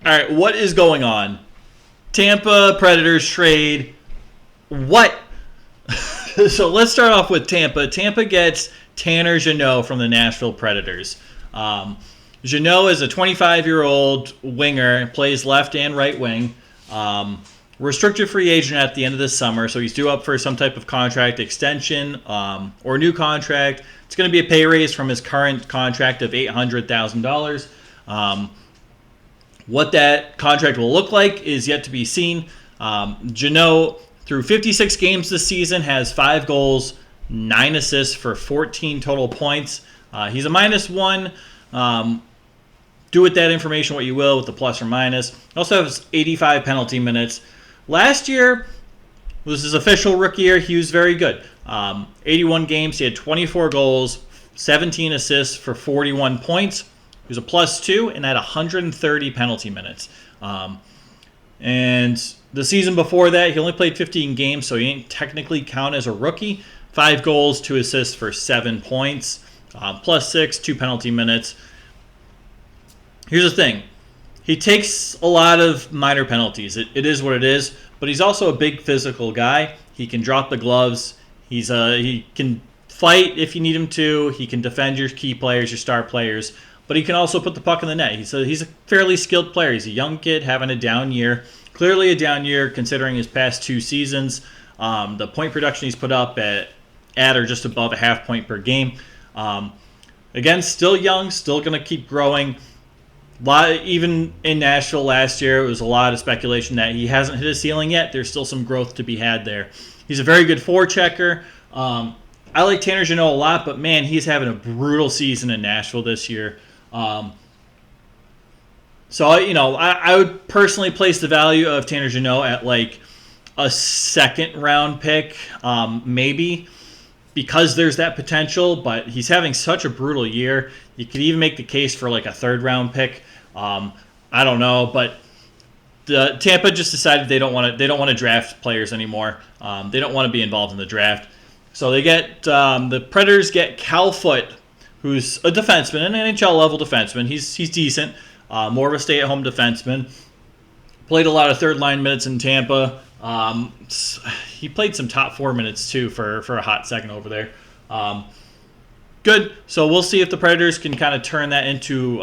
All right, what is going on? Tampa Predators trade. What? So let's start off with Tampa. Tampa gets Tanner Jeannot from the Nashville Predators. Jeannot is a 25-year-old winger, plays left and right wing. Restricted free agent at the end of this summer, so he's due up for some type of contract extension or new contract. It's going to be a pay raise from his current contract of $800,000. What that contract will look like is yet to be seen. Jeannot, through 56 games this season, has 5 goals, 9 assists for 14 total points. He's a -1. Do with that information what you will, with the plus or minus. Also has 85 penalty minutes. Last year was his official rookie year. He was very good. 81 games. He had 24 goals, 17 assists for 41 points. He was a +2 and had 130 penalty minutes. And the season before that, he only played 15 games, so he didn't technically count as a rookie. 5 goals, 2 assists for 7 points. +6, 2 penalty minutes. Here's the thing. He takes a lot of minor penalties. It is what it is, but he's also a big physical guy. He can drop the gloves. He can fight if you need him to. He can defend your key players, your star players, but he can also put the puck in the net. He's a fairly skilled player. He's a young kid having a down year. Clearly a down year considering his past 2 seasons. The point production he's put up at or just above a half point per game. Again, still young, still going to keep growing. Even in Nashville last year, it was a lot of speculation that he hasn't hit his ceiling yet. There's still some growth to be had there. He's a very good forechecker. I like Tanner Jeannot a lot, but man, he's having a brutal season in Nashville this year. So I would personally place the value of Tanner Jeannot at like a second-round pick, maybe, because there's that potential. But he's having such a brutal year. You could even make the case for like a third-round pick. I don't know, but the Tampa just decided they don't want to draft players anymore. They don't want to be involved in the draft. So they get the Predators get Cal Foote, who's a defenseman, an NHL level defenseman. He's decent, more of a stay-at-home defenseman. Played a lot of third-line minutes in Tampa. He played some top 4 minutes too for a hot second over there. Good. So we'll see if the Predators can kind of turn that into,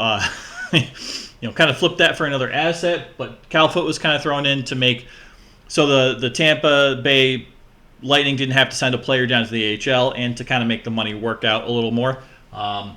kind of flip that for another asset. But Cal Foote was kind of thrown in to make so the Tampa Bay Lightning didn't have to send a player down to the AHL and to kind of make the money work out a little more. I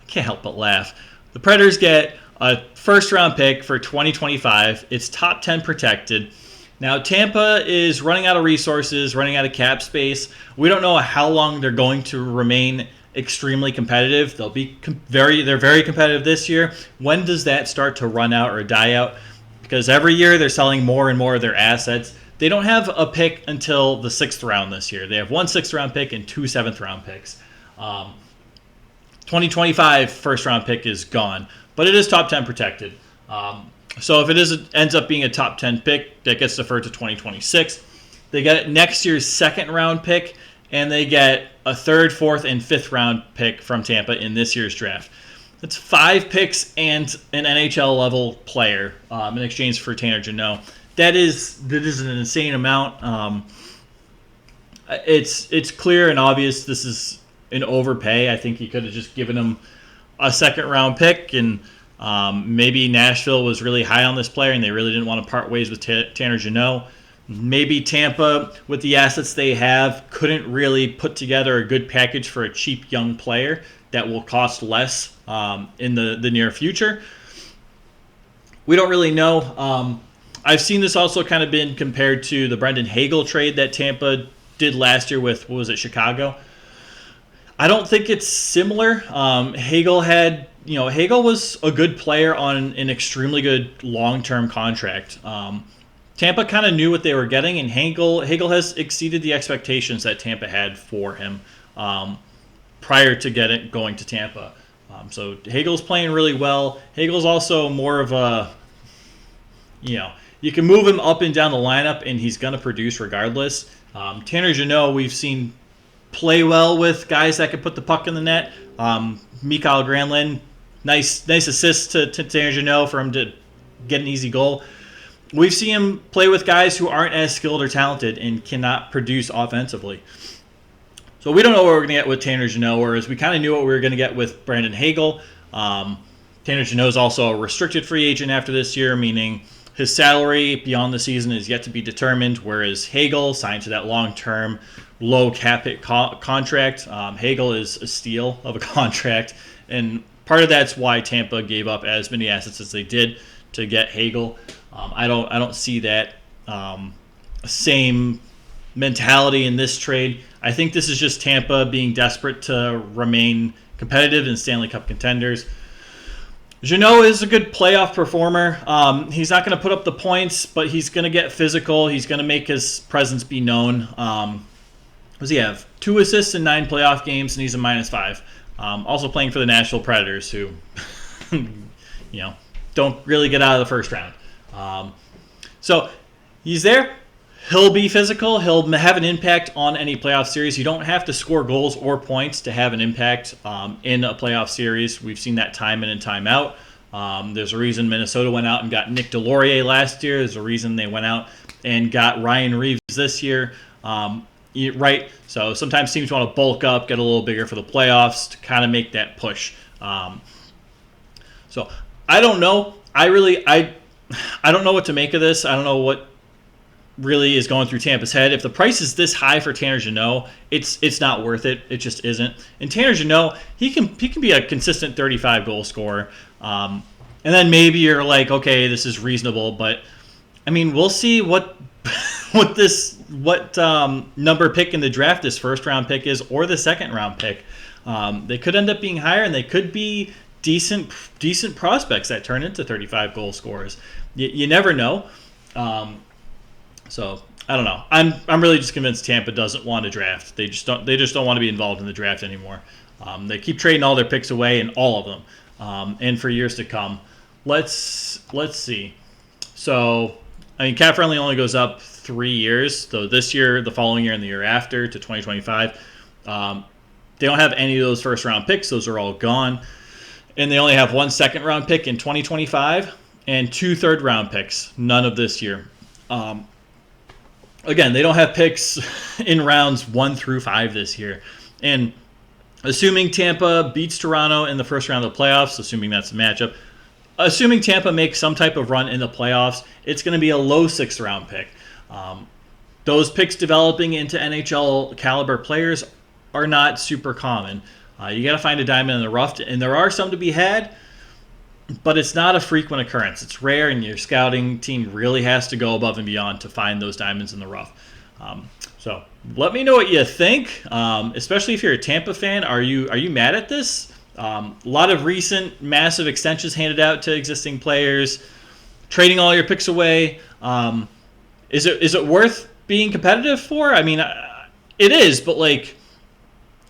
can't help but laugh. The Predators get a first-round pick for 2025. It's top 10 protected. Now, Tampa is running out of resources, running out of cap space. We don't know how long they're going to remain extremely competitive. They're very competitive this year. When does that start to run out or die out? Because every year they're selling more and more of their assets. They don't have a pick until the 6th round this year. They have 1 6th-round pick and 2 7th-round picks. 2025 first-round pick is gone, but it is top 10 protected. So if it ends up being a top 10 pick, that gets deferred to 2026. They get next year's 2nd-round pick, and they get a 3rd, 4th, and 5th-round pick from Tampa in this year's draft. That's 5 picks and an NHL-level player in exchange for Tanner Jeannot. That is an insane amount. It's clear and obvious this is an overpay. I think you could have just given him a 2nd-round pick, and maybe Nashville was really high on this player and they really didn't want to part ways with Tanner Jeannot. Maybe Tampa, with the assets they have, couldn't really put together a good package for a cheap young player that will cost less in the near future. We don't really know. I've seen this also kind of been compared to the Brendan Hagel trade that Tampa did last year with, Chicago. I don't think it's similar. Hagel was a good player on an extremely good long-term contract. Tampa kind of knew what they were getting, and Hagel has exceeded the expectations that Tampa had for him prior to going to Tampa. So Hagel's playing really well. Hagel's also more of a, you can move him up and down the lineup, and he's going to produce regardless. Tanner Jeannot, we've seen play well with guys that can put the puck in the net. Mikael Granlund, nice assist to Tanner Jeannot for him to get an easy goal. We've seen him play with guys who aren't as skilled or talented and cannot produce offensively. So we don't know what we're going to get with Tanner Jeannot, whereas we kind of knew what we were going to get with Brandon Hagel. Tanner Jeannot is also a restricted free agent after this year, meaning his salary beyond the season is yet to be determined, whereas Hagel signed to that long-term, low cap hit contract. Hagel is a steal of a contract, and part of that's why Tampa gave up as many assets as they did to get Hagel. I don't see that same mentality in this trade. I think this is just Tampa being desperate to remain competitive and Stanley Cup contenders. Jeannot is a good playoff performer. He's not going to put up the points, but he's going to get physical. He's going to make his presence be known. What does he have? 2 assists in 9 playoff games, and he's a -5. Also playing for the Nashville Predators, who don't really get out of the first round. So he's there. He'll be physical. He'll have an impact on any playoff series. You don't have to score goals or points to have an impact in a playoff series. We've seen that time in and time out. There's a reason Minnesota went out and got Nick Delorier last year. There's a reason they went out and got Ryan Reeves this year. Right? So sometimes teams want to bulk up, get a little bigger for the playoffs to kind of make that push. So I don't know. I don't know what to make of this. I don't know what really is going through Tampa's head. If the price is this high for Tanner Jeannot, it's not worth it. It just isn't. And Tanner Jeannot, he can be a consistent 35 goal scorer. And then maybe you're like, okay, this is reasonable, but I mean, we'll see what number pick in the draft this first round pick is, or the second round pick. They could end up being higher, and they could be decent prospects that turn into 35 goal scorers. You never know. So I don't know. I'm really just convinced Tampa doesn't want to draft. They just don't want to be involved in the draft anymore. They keep trading all their picks away, and all of them, and for years to come. Let's see. So I mean, cap friendly only goes up 3 years. So this year, the following year, and the year after to 2025. They don't have any of those first round picks. Those are all gone, and they only have 1 second round pick in 2025 and 2 third round picks. None of this year. Again, they don't have picks in rounds 1 through 5 this year. And assuming Tampa beats Toronto in the first round of the playoffs, assuming that's the matchup, assuming Tampa makes some type of run in the playoffs, it's going to be a low 6th round pick. Those picks developing into NHL caliber players are not super common. You got to find a diamond in the rough, and there are some to be had, but it's not a frequent occurrence. It's rare, and your scouting team really has to go above and beyond to find those diamonds in the rough. So let me know what you think, especially if you're a Tampa fan. Are you mad at this? A lot of recent massive extensions handed out to existing players, trading all your picks away. Is it worth being competitive for? I mean, it is, but like,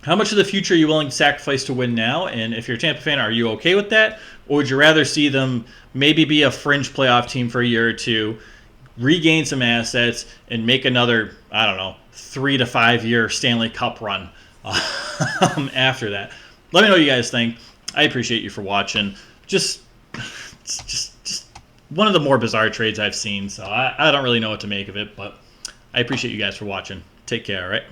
how much of the future are you willing to sacrifice to win now? And if you're a Tampa fan, are you okay with that? Or would you rather see them maybe be a fringe playoff team for a year or two, regain some assets, and make another, 3 to 5 year Stanley Cup run after that? Let me know what you guys think. I appreciate you for watching. Just one of the more bizarre trades I've seen, so I don't really know what to make of it, but I appreciate you guys for watching. Take care, all right?